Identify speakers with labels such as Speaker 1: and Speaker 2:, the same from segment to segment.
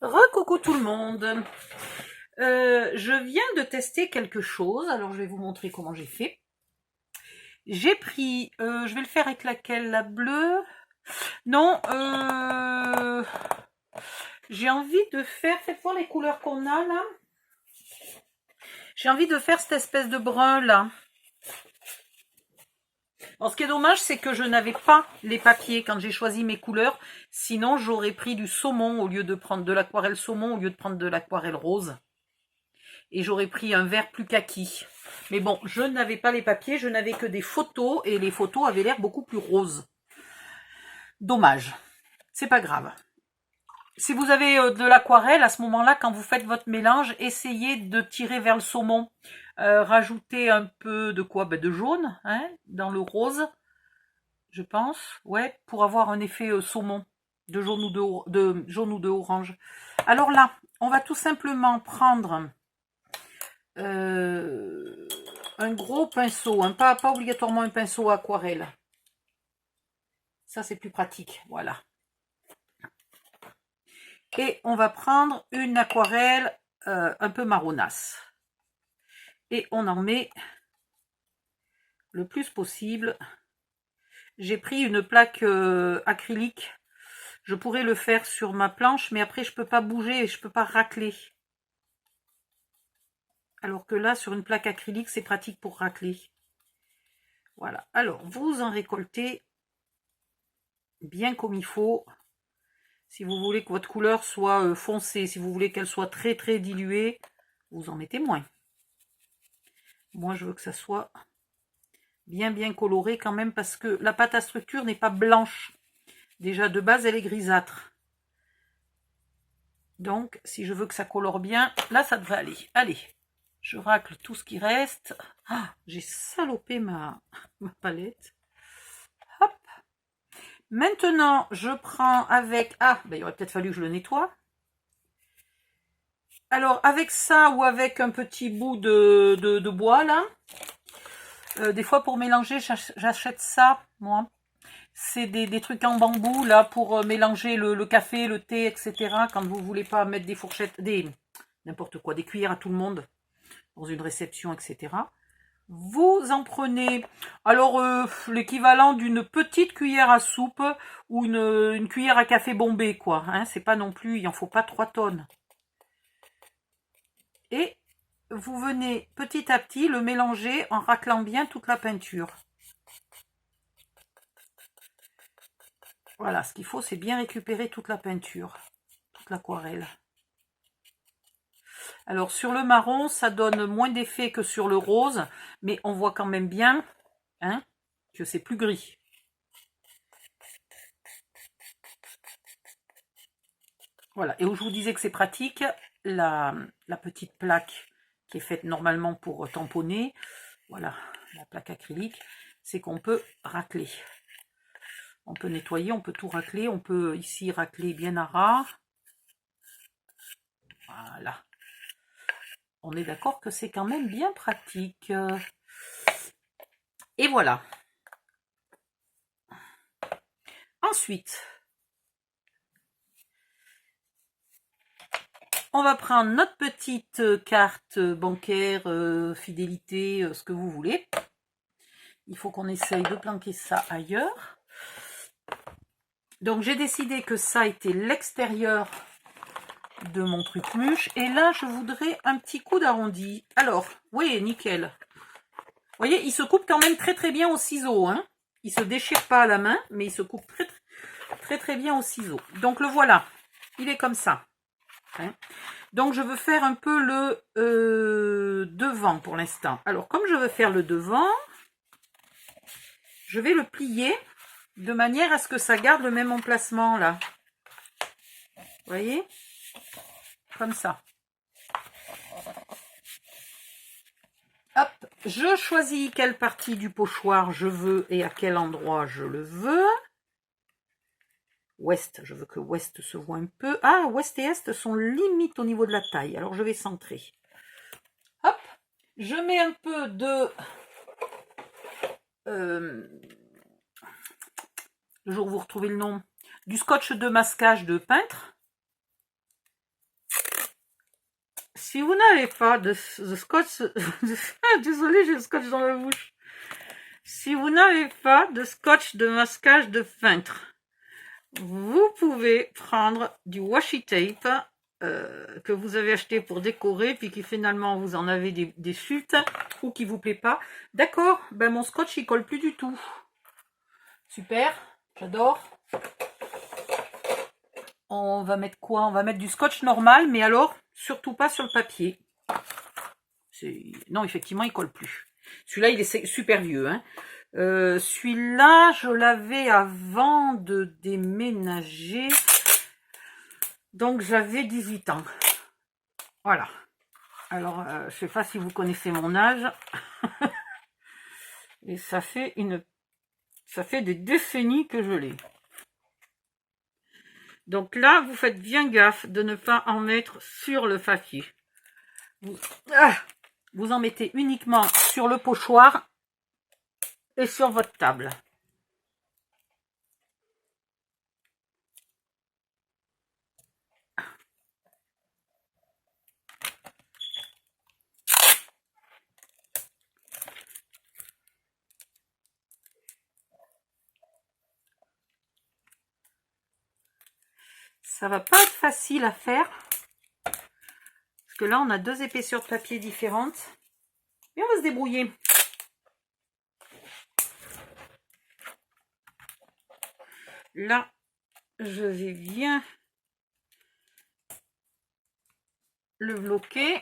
Speaker 1: Recoucou tout le monde. Je viens de tester quelque chose, alors je vais vous montrer comment j'ai fait. J'ai pris, je vais le faire avec laquelle? La bleue? Non, j'ai envie de faire, faites voir les couleurs qu'on a là. J'ai envie de faire cette espèce de brun là. Alors, ce qui est dommage, c'est que je n'avais pas les papiers quand j'ai choisi mes couleurs. Sinon, j'aurais pris du saumon au lieu de prendre de l'aquarelle saumon, au lieu de prendre de l'aquarelle rose. Et j'aurais pris un vert plus kaki. Mais bon, je n'avais pas les papiers, je n'avais que des photos et les photos avaient l'air beaucoup plus roses. Dommage. C'est pas grave. Si vous avez de l'aquarelle, à ce moment-là, quand vous faites votre mélange, essayez de tirer vers le saumon. Rajoutez un peu de quoi? De jaune, hein, dans le rose, je pense. Ouais, pour avoir un effet saumon, de jaune ou de orange. Alors là, on va tout simplement prendre un gros pinceau, hein, pas obligatoirement un pinceau aquarelle. Ça, c'est plus pratique, voilà. Et on va prendre une aquarelle un peu marronasse. Et on en met le plus possible. J'ai pris une plaque acrylique. Je pourrais le faire sur ma planche, mais après, je ne peux pas bouger et je ne peux pas racler. Alors que là, sur une plaque acrylique, c'est pratique pour racler. Voilà. Alors, vous en récoltez bien comme il faut. Si vous voulez que votre couleur soit foncée, si vous voulez qu'elle soit très très diluée, vous en mettez moins. Moi, je veux que ça soit bien coloré quand même parce que la pâte à structure n'est pas blanche. Déjà, de base, elle est grisâtre. Donc, si je veux que ça colore bien, là, ça devrait aller. Allez, je racle tout ce qui reste. Ah, j'ai salopé ma palette. Hop. Maintenant, je prends avec... Ah, ben, il aurait peut-être fallu que je le nettoie. Alors, avec ça ou avec un petit bout de bois, là, des fois, pour mélanger, j'achète ça, moi. C'est des trucs en bambou, là, pour mélanger le café, le thé, etc. Quand vous voulez pas mettre des fourchettes, n'importe quoi, des cuillères à tout le monde, dans une réception, etc. Vous en prenez, alors, l'équivalent d'une petite cuillère à soupe ou une cuillère à café bombé, quoi. Hein, c'est pas non plus, il en faut pas 3 tonnes. Et vous venez petit à petit le mélanger en raclant bien toute la peinture. Voilà, ce qu'il faut, c'est bien récupérer toute la peinture, toute l'aquarelle. Alors, sur le marron, ça donne moins d'effet que sur le rose, mais on voit quand même bien hein, que c'est plus gris. Voilà, et où je vous disais que c'est pratique, la petite plaque qui est faite normalement pour tamponner, voilà, la plaque acrylique, c'est qu'on peut racler. On peut nettoyer, on peut tout racler, on peut ici racler bien à ras. Voilà. On est d'accord que c'est quand même bien pratique. Et voilà. Ensuite, on va prendre notre petite carte bancaire, fidélité, ce que vous voulez. Il faut qu'on essaye de planquer ça ailleurs. Donc, j'ai décidé que ça était l'extérieur de mon truc mûche. Et là, je voudrais un petit coup d'arrondi. Alors, oui, nickel. Vous voyez, il se coupe quand même très bien au ciseau. Hein. Il se déchire pas à la main, mais il se coupe très bien au ciseau. Donc, le voilà. Il est comme ça. Hein. Donc, je veux faire un peu le devant pour l'instant. Alors, comme je veux faire le devant, je vais le plier de manière à ce que ça garde le même emplacement là. Vous voyez? Comme ça. Hop, je choisis quelle partie du pochoir je veux et à quel endroit je le veux. Ouest, je veux que ouest se voit un peu. Ah, ouest et est sont limite au niveau de la taille. Alors, je vais centrer. Hop, je mets un peu de... le jour où vous retrouvez le nom, du scotch de masquage de peintre. si vous n'avez pas de scotch, désolé, j'ai le scotch dans la bouche. Si vous n'avez pas de scotch de masquage de feutre, vous pouvez prendre du washi tape que vous avez acheté pour décorer, puis qui finalement vous en avez des chutes ou qui vous plaît pas. D'accord, ben mon scotch il colle plus du tout. Super, j'adore. On va mettre quoi? On va mettre du scotch normal, mais alors surtout pas sur le papier. Non, effectivement, il colle plus. Celui-là, il est super vieux. Hein. Celui-là, je l'avais avant de déménager. Donc, j'avais 18 ans. Voilà. Alors, je sais pas si vous connaissez mon âge. Et ça fait des décennies que je l'ai. Donc là, vous faites bien gaffe de ne pas en mettre sur le papier. Vous en mettez uniquement sur le pochoir et sur votre table. Ça va pas être facile à faire. Parce que là, on a deux épaisseurs de papier différentes. Mais on va se débrouiller. Là, je vais bien le bloquer.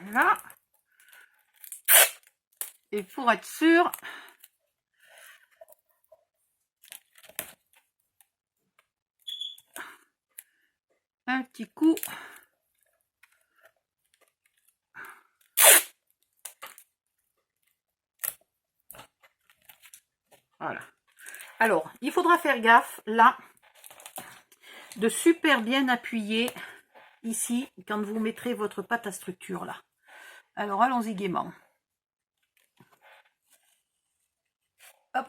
Speaker 1: Voilà. Et pour être sûr, un petit coup. Voilà. Alors, il faudra faire gaffe, là, de super bien appuyer ici, quand vous mettrez votre pâte à structure, là. Alors, allons-y gaiement. Hop.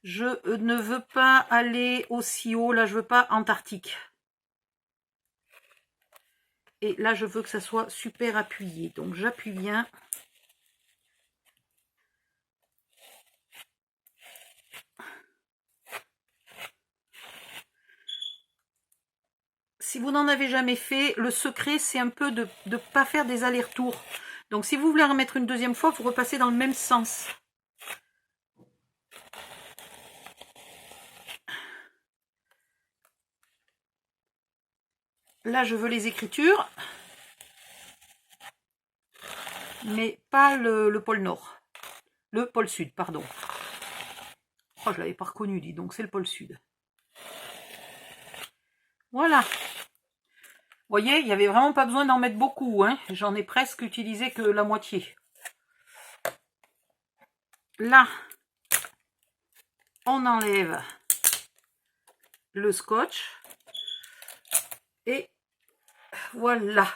Speaker 1: Je ne veux pas aller aussi haut, là, je veux pas Antarctique. Et là, je veux que ça soit super appuyé. Donc, j'appuie bien. Si vous n'en avez jamais fait, le secret, c'est un peu de ne pas faire des allers-retours. Donc, si vous voulez en remettre une deuxième fois, vous repassez dans le même sens. Là, je veux les écritures, mais pas le pôle Nord. Le pôle Sud, pardon. Oh, je l'avais pas reconnu, dis donc, c'est le pôle Sud. Voilà. Vous voyez, il n'y avait vraiment pas besoin d'en mettre beaucoup. Hein. J'en ai presque utilisé que la moitié. Là, on enlève le scotch. Et voilà.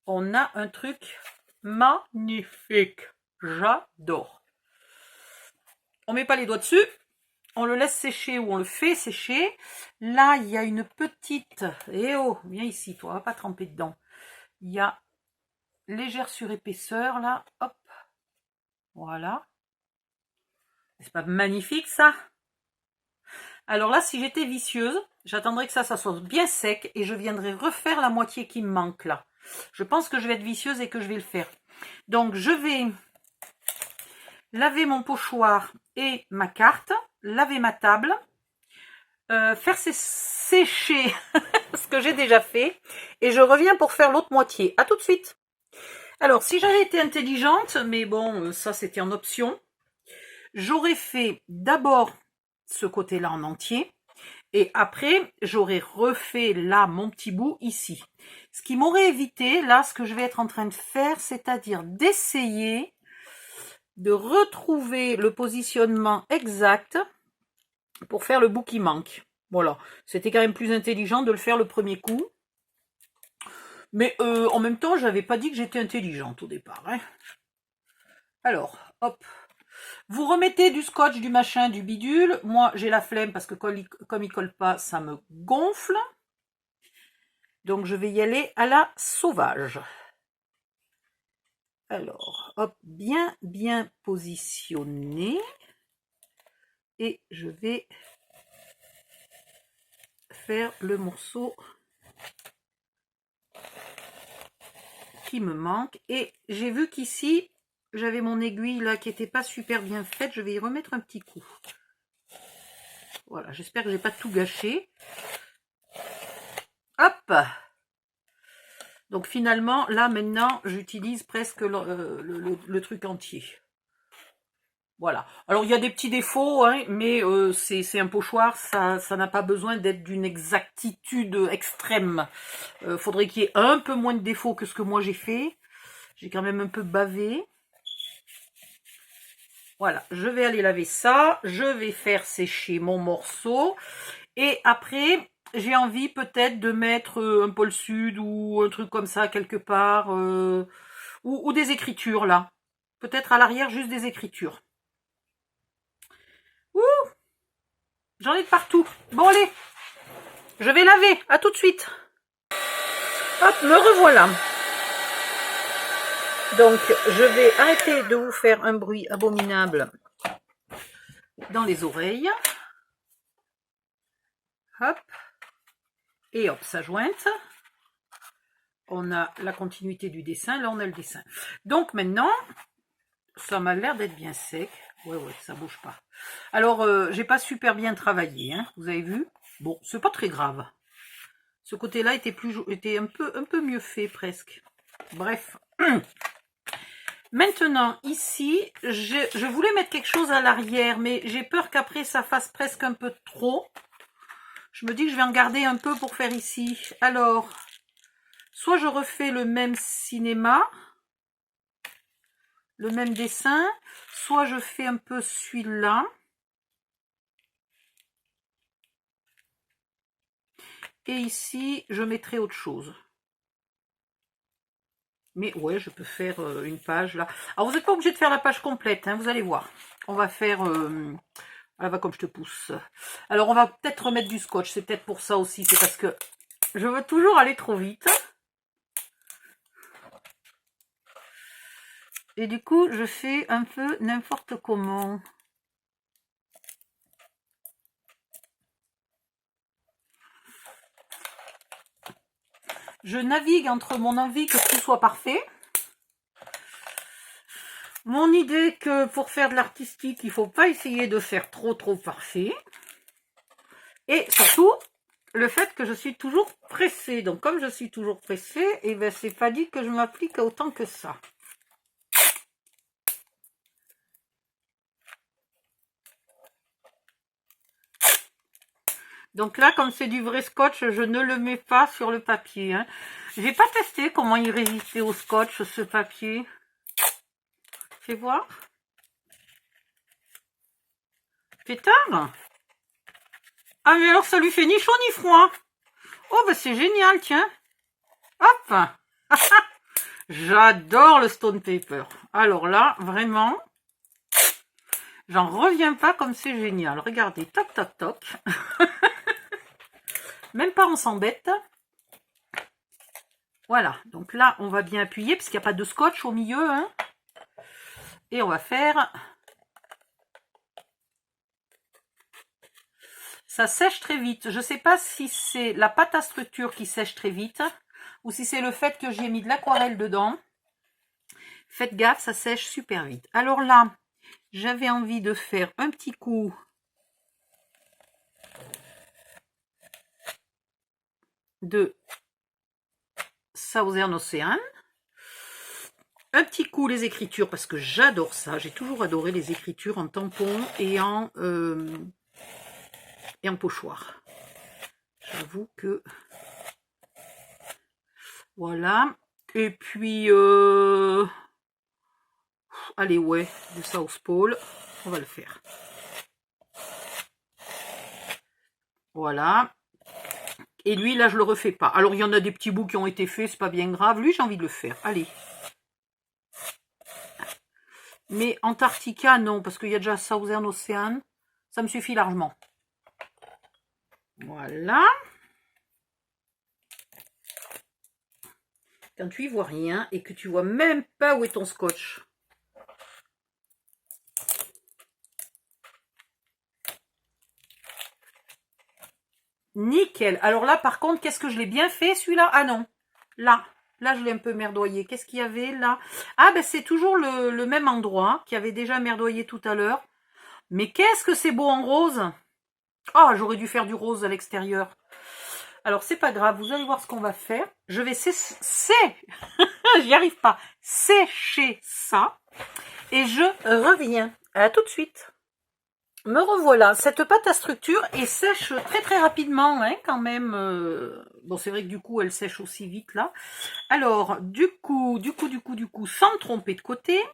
Speaker 1: On a un truc magnifique. J'adore. On ne met pas les doigts dessus. On le laisse sécher ou on le fait sécher. Là, il y a une petite... Eh oh, viens ici, toi, on va pas tremper dedans. Il y a légère surépaisseur, là. Hop. Voilà. C'est pas magnifique, ça? Alors là, si j'étais vicieuse, j'attendrais que ça soit bien sec et je viendrai refaire la moitié qui me manque, là. Je pense que je vais être vicieuse et que je vais le faire. Donc, je vais laver mon pochoir et ma carte, laver ma table, faire sécher ce que j'ai déjà fait et je reviens pour faire l'autre moitié. À tout de suite. Alors, si j'avais été intelligente, mais bon, ça c'était en option, j'aurais fait d'abord ce côté-là en entier et après, j'aurais refait là mon petit bout ici. Ce qui m'aurait évité, là, ce que je vais être en train de faire, c'est-à-dire d'essayer de retrouver le positionnement exact pour faire le bout qui manque. Voilà, c'était quand même plus intelligent de le faire le premier coup. Mais en même temps, j'avais pas dit que j'étais intelligente au départ. Hein. Alors, hop. Vous remettez du scotch, du machin, du bidule. Moi, j'ai la flemme parce que comme il colle pas, ça me gonfle. Donc, je vais y aller à la sauvage. Alors, hop, bien positionné. Et je vais faire le morceau qui me manque. Et j'ai vu qu'ici, j'avais mon aiguille là qui n'était pas super bien faite. Je vais y remettre un petit coup. Voilà, j'espère que j'ai pas tout gâché. Hop! Donc finalement, là maintenant, j'utilise presque le truc entier. Voilà. Alors il y a des petits défauts, hein, mais c'est un pochoir, ça n'a pas besoin d'être d'une exactitude extrême. Faudrait qu'il y ait un peu moins de défauts que ce que moi j'ai fait. J'ai quand même un peu bavé. Voilà, je vais aller laver ça, je vais faire sécher mon morceau. Et après, j'ai envie peut-être de mettre un pôle sud ou un truc comme ça quelque part. Ou des écritures là. Peut-être à l'arrière, juste des écritures. Ouh! J'en ai de partout. Bon allez, je vais laver. À tout de suite. Hop, me revoilà. Donc, je vais arrêter de vous faire un bruit abominable dans les oreilles. Hop. Et hop, sa jointe. On a la continuité du dessin. Là, on a le dessin. Donc, maintenant, ça m'a l'air d'être bien sec. Ouais, ça bouge pas. Alors, j'ai pas super bien travaillé, hein, vous avez vu. Bon, c'est pas très grave. Ce côté-là était un peu mieux fait, presque. Bref. Maintenant, ici, je voulais mettre quelque chose à l'arrière, mais j'ai peur qu'après, ça fasse presque un peu trop. Je me dis que je vais en garder un peu pour faire ici. Alors, soit je refais le même cinéma, le même dessin, soit je fais un peu celui-là. Et ici, je mettrai autre chose. Mais ouais, je peux faire une page là. Alors, vous n'êtes pas obligé de faire la page complète, hein, vous allez voir. On va faire... elle va comme je te pousse. Alors, on va peut-être remettre du scotch. C'est peut-être pour ça aussi. C'est parce que je veux toujours aller trop vite. Et du coup, je fais un peu n'importe comment. Je navigue entre mon envie que tout soit parfait. Mon idée que pour faire de l'artistique, il ne faut pas essayer de faire trop parfait. Et surtout, le fait que je suis toujours pressée. Donc comme je suis toujours pressée, et ben c'est pas dit que je m'applique autant que ça. Donc là, comme c'est du vrai scotch, je ne le mets pas sur le papier. Hein. J'ai pas testé comment il résistait au scotch, ce papier. Fais voir. Pétard. Ah mais alors ça lui fait ni chaud ni froid. Oh bah c'est génial, tiens. Hop. J'adore le stone paper. Alors là, vraiment, j'en reviens pas comme c'est génial. Regardez, toc toc toc. Même pas on s'embête. Voilà, donc là, on va bien appuyer parce qu'il n'y a pas de scotch au milieu. Hein. Et on va faire... Ça sèche très vite. Je ne sais pas si c'est la pâte à structure qui sèche très vite ou si c'est le fait que j'ai mis de l'aquarelle dedans. Faites gaffe, ça sèche super vite. Alors là, j'avais envie de faire un petit coup de Southern Ocean. Un petit coup les écritures parce que j'adore ça. J'ai toujours adoré les écritures en tampon et en pochoir. J'avoue que... Voilà. Et puis... allez, ouais, du South Pole. On va le faire. Voilà. Et lui, là, je le refais pas. Alors, il y en a des petits bouts qui ont été faits, c'est pas bien grave. Lui, j'ai envie de le faire. Allez. Mais Antarctica, non, parce qu'il y a déjà Southern Ocean. Ça me suffit largement. Voilà. Quand tu y vois rien et que tu vois même pas où est ton scotch. Nickel. Alors là, par contre, qu'est-ce que je l'ai bien fait, celui-là? Ah non, là, je l'ai un peu merdoyé. Qu'est-ce qu'il y avait là? Ah ben c'est toujours le même endroit qui avait déjà merdoyé tout à l'heure. Mais qu'est-ce que c'est beau en rose! Oh, j'aurais dû faire du rose à l'extérieur. Alors c'est pas grave, vous allez voir ce qu'on va faire. Je vais j'y arrive pas, sécher ça. Et je reviens. À tout de suite. Me revoilà. Cette pâte à structure est sèche très très rapidement, hein, quand même. Bon, c'est vrai que du coup, elle sèche aussi vite là. Alors, du coup, sans me tromper de côté,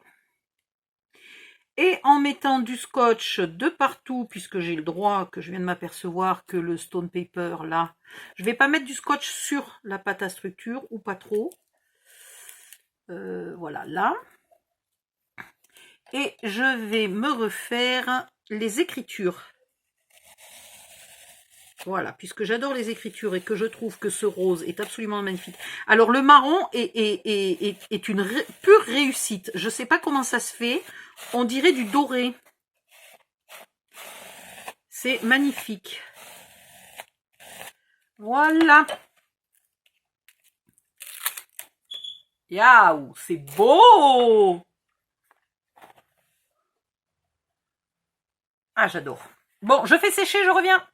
Speaker 1: et en mettant du scotch de partout, puisque j'ai le droit, que je viens de m'apercevoir que le stone paper là, je vais pas mettre du scotch sur la pâte à structure, ou pas trop. Voilà, là. Et je vais me refaire les écritures. Voilà, puisque j'adore les écritures et que je trouve que ce rose est absolument magnifique. Alors le marron est une pure réussite. Je ne sais pas comment ça se fait. On dirait du doré. C'est magnifique. Voilà. Yaouh, c'est beau! Ah, j'adore. Bon, je fais sécher, je reviens.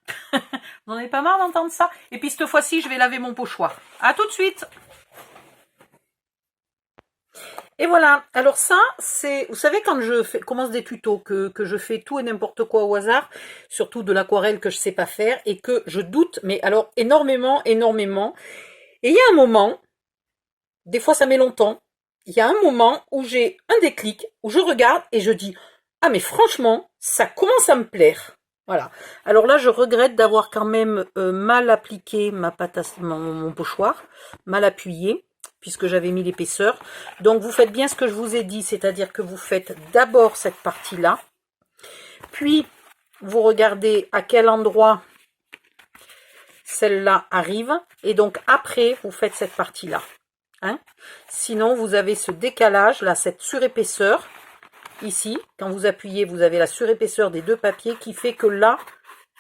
Speaker 1: Vous en avez pas marre d'entendre ça? Et puis cette fois-ci, je vais laver mon pochoir. À tout de suite. Et voilà. Alors ça, c'est... Vous savez, quand je commence des tutos, que je fais tout et n'importe quoi au hasard, surtout de l'aquarelle que je sais pas faire, et que je doute, mais alors énormément. Et il y a un moment, des fois ça met longtemps, il y a un moment où j'ai un déclic, où je regarde et je dis « Ah mais franchement, ça commence à me plaire ». Voilà. Alors là, je regrette d'avoir quand même mal appliqué ma pâte à mon pochoir, mal appuyé, puisque j'avais mis l'épaisseur. Donc vous faites bien ce que je vous ai dit, c'est-à-dire que vous faites d'abord cette partie-là, puis vous regardez à quel endroit celle-là arrive, et donc après, vous faites cette partie-là. Hein? Sinon, vous avez ce décalage, là, cette surépaisseur, ici, quand vous appuyez, vous avez la surépaisseur des deux papiers qui fait que là,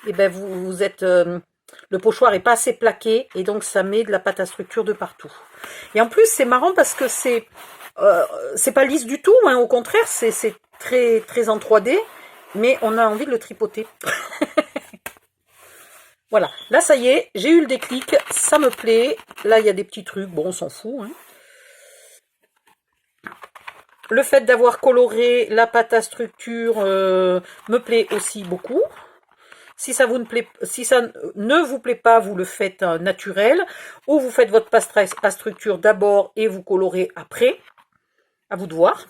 Speaker 1: eh ben, vous êtes, le pochoir est pas assez plaqué et donc ça met de la pâte à structure de partout. Et en plus, c'est marrant parce que c'est pas lisse du tout, hein, au contraire, c'est très, très en 3D, mais on a envie de le tripoter. Voilà, là ça y est, j'ai eu le déclic, ça me plaît. Là, il y a des petits trucs, bon, on s'en fout, hein. Le fait d'avoir coloré la pâte à structure me plaît aussi beaucoup. Si ça ne vous plaît pas, vous le faites naturel. Ou vous faites votre pâte à structure d'abord et vous colorez après. À vous de voir.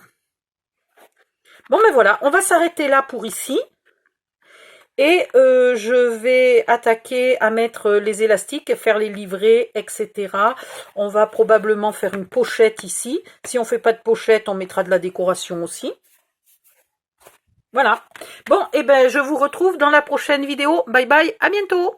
Speaker 1: Bon, ben voilà, on va s'arrêter là pour ici. Et je vais attaquer à mettre les élastiques, faire les livrets, etc. On va probablement faire une pochette ici. Si on ne fait pas de pochette, on mettra de la décoration aussi. Voilà. Bon, et ben je vous retrouve dans la prochaine vidéo. Bye bye, à bientôt.